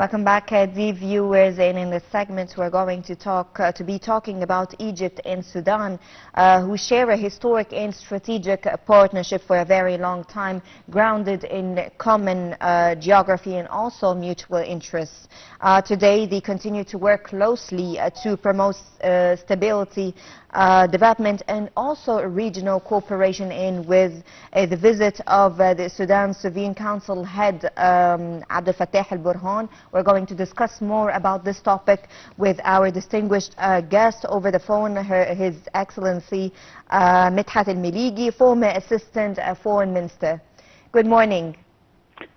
Welcome back, dear viewers. And in this segment, we're going to be talking about Egypt and Sudan, who share a historic and strategic partnership for a very long time, grounded in common geography and also mutual interests. Today, they continue to work closely to promote stability, development, and also regional cooperation. And with the visit of the Sudan Sovereign Council head, Abdel Fattah al-Burhan, we're going to discuss more about this topic with our distinguished guest over the phone, His Excellency Medhat al-Meligi, former Assistant Foreign Minister. Good morning.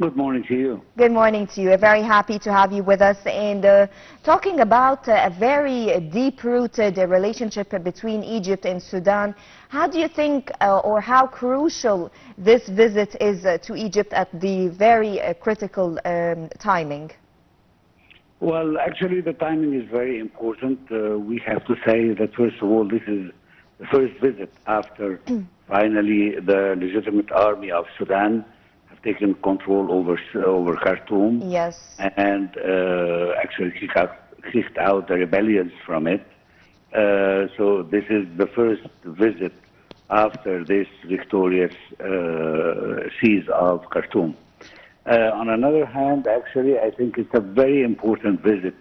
Good morning to you. Good morning to you. We're very happy to have you with us, and talking about a very deep-rooted relationship between Egypt and Sudan. How do you think or how crucial this visit is to Egypt at the very critical timing? Well, actually the timing is very important. We have to say that first of all, this is the first visit after finally the legitimate army of Sudan taken control over Khartoum, yes, and actually kicked out the rebellions from it. So this is the first visit after this victorious siege of Khartoum. On another hand, actually, I think it's a very important visit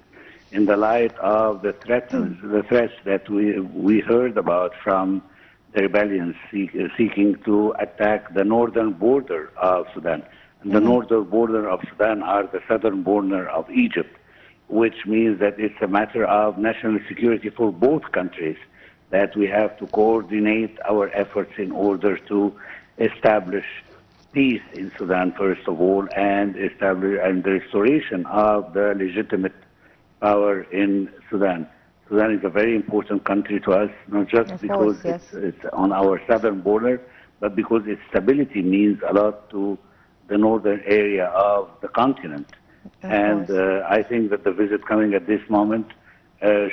in the light of the threats that we heard about from the rebellions seeking to attack the northern border of Sudan. And the northern border of Sudan are the southern border of Egypt, which means that it's a matter of national security for both countries, that we have to coordinate our efforts in order to establish peace in Sudan, first of all, and establish the restoration of the legitimate power in Sudan. Sudan is a very important country to us, not just because it's on our southern border, but because its stability means a lot to the northern area of the continent. And I think that the visit coming at this moment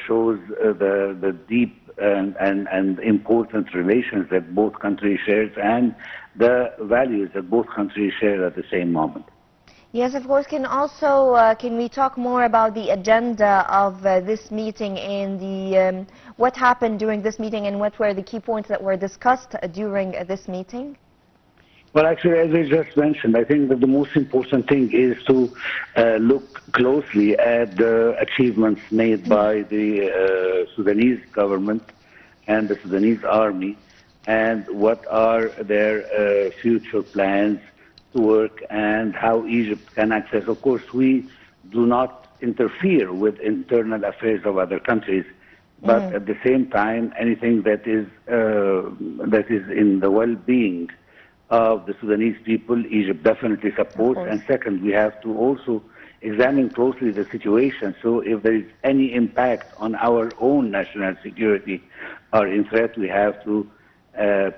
shows the deep and important relations that both countries share and the values that both countries share at the same moment. Yes, of course. Can we talk more about the agenda of this meeting and the what happened during this meeting and what were the key points that were discussed during this meeting? Well, actually, as I just mentioned, I think that the most important thing is to look closely at the achievements made by the Sudanese government and the Sudanese army, and what are their future plans to work and how Egypt can access. Of course, we do not interfere with internal affairs of other countries, but at the same time, anything that is in the well-being of the Sudanese people, Egypt definitely supports. And second, we have to also examine closely the situation. So if there is any impact on our own national security or in threat, we have to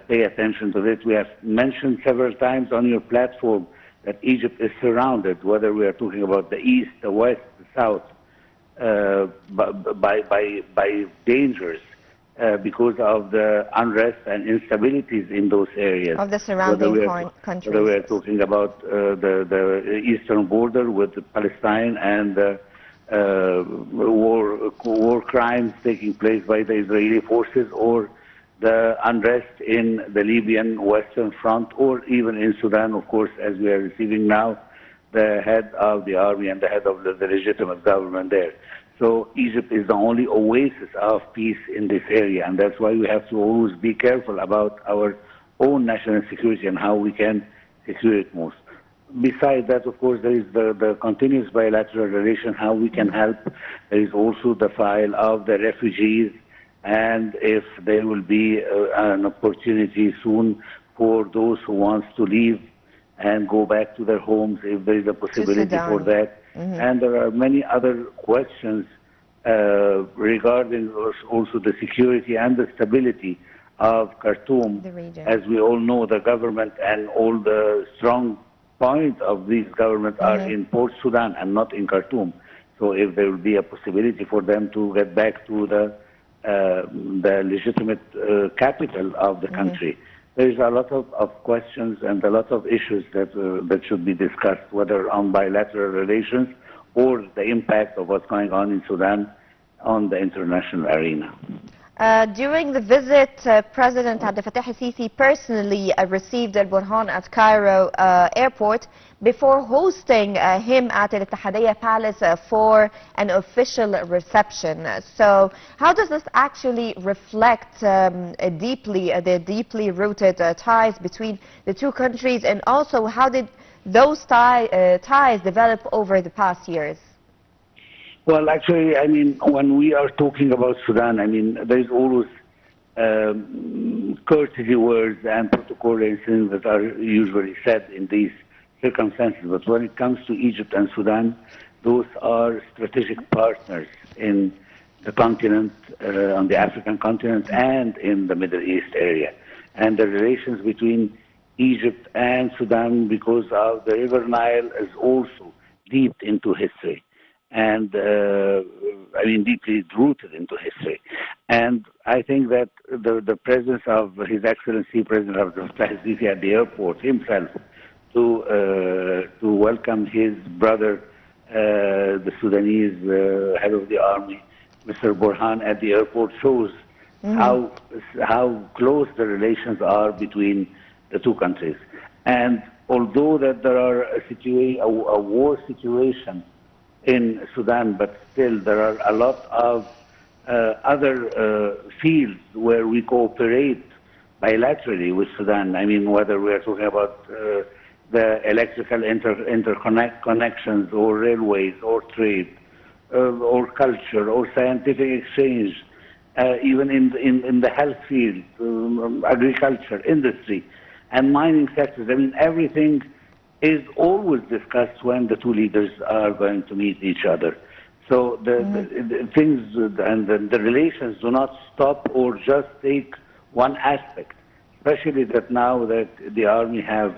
pay attention to it. We have mentioned several times on your platform that Egypt is surrounded, whether we are talking about the east, the west, the south, by dangers because of the unrest and instabilities in those areas. Of the surrounding countries. Whether we are talking about the eastern border with Palestine and war crimes taking place by the Israeli forces, or the unrest in the Libyan Western Front, or even in Sudan, of course, as we are receiving now the head of the army and the head of the legitimate government there. So Egypt is the only oasis of peace in this area, and that's why we have to always be careful about our own national security and how we can secure it most. Besides that, of course, there is the continuous bilateral relation, how we can help. There is also the file of the refugees, and if there will be an opportunity soon for those who want to leave and go back to their homes, if there is a possibility for that. And there are many other questions regarding also the security and the stability of Khartoum. As we all know, the government and all the strong points of these governments are in Port Sudan and not in Khartoum. So if there will be a possibility for them to get back to the legitimate capital of the country. There is a lot of questions and a lot of issues that should be discussed, whether on bilateral relations or the impact of what's going on in Sudan on the international arena. During the visit, President Abdel Fattah al-Sisi personally received al-Burhan at Cairo airport before hosting him at Al Ittihadiyya Palace for an official reception. So how does this actually reflect the deeply rooted ties between the two countries, and also how did those ties develop over the past years? Well, actually, I mean, when we are talking about Sudan, I mean, there's always courtesy words and protocol things that are usually said in these circumstances. But when it comes to Egypt and Sudan, those are strategic partners in the continent, on the African continent, and in the Middle East area. And the relations between Egypt and Sudan, because of the River Nile, is also deep into history. And I mean, deeply rooted into history. And I think that the presence of His Excellency President Abdel Fattah al-Sisi at the airport himself to welcome his brother, the Sudanese head of the army, Mr. Burhan, at the airport shows how close the relations are between the two countries. And although that there are a war situation in Sudan, but still there are a lot of other fields where we cooperate bilaterally with Sudan. I mean, whether we are talking about the electrical connections, or railways, or trade, or culture, or scientific exchange, even in the health field, agriculture, industry, and mining sectors. I mean, everything is always discussed when the two leaders are going to meet each other. So the things and the relations do not stop or just take one aspect, especially that now that the army have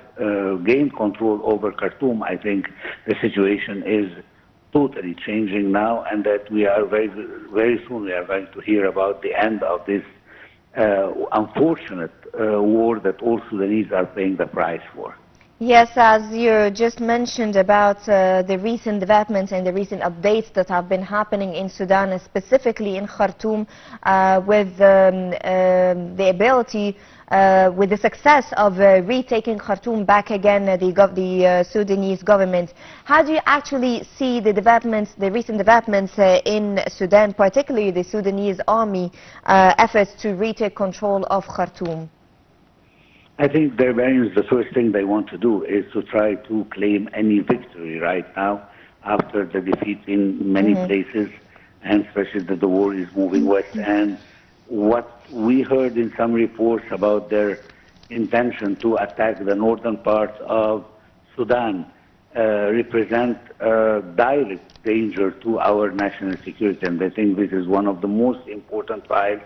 gained control over Khartoum. I think the situation is totally changing now, and that we are very soon we are going to hear about the end of this unfortunate war that all Sudanese are paying the price for. Yes, as you just mentioned about the recent developments and the recent updates that have been happening in Sudan, and specifically in Khartoum, with the ability, with the success of retaking Khartoum back again, the Sudanese government. How do you actually see the developments, the recent developments in Sudan, particularly the Sudanese army efforts to retake control of Khartoum? I think the Iranians, the first thing they want to do is to try to claim any victory right now after the defeat in many places, and especially that the war is moving west. And what we heard in some reports about their intention to attack the northern parts of Sudan represent a direct danger to our national security. And I think this is one of the most important files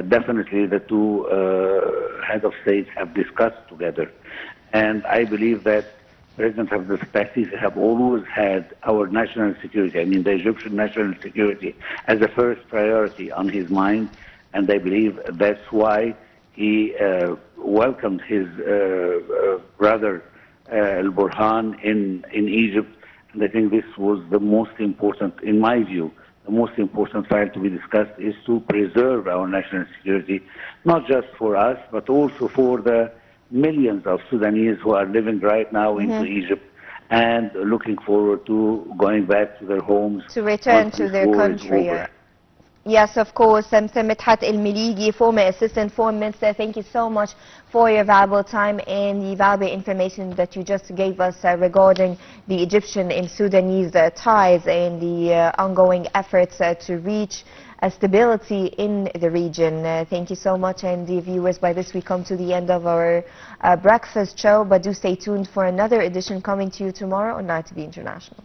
definitely the two heads of states have discussed together. And I believe that President Abdel Fattah al-Sisi have always had our national security, I mean the Egyptian national security, as a first priority on his mind. And I believe that's why he welcomed his brother al-Burhan in Egypt. And I think this was the most important, in my view, the most important file to be discussed is to preserve our national security, not just for us, but also for the millions of Sudanese who are living right now into Egypt and looking forward to going back to their homes. To return to their country. Yes, of course. Mr. Medhat Meligi, former Assistant Foreign Minister, thank you so much for your valuable time and the valuable information that you just gave us regarding the Egyptian and Sudanese ties and the ongoing efforts to reach stability in the region. Thank you so much. And dear viewers, by this we come to the end of our breakfast show, but do stay tuned for another edition coming to you tomorrow on Now TV International.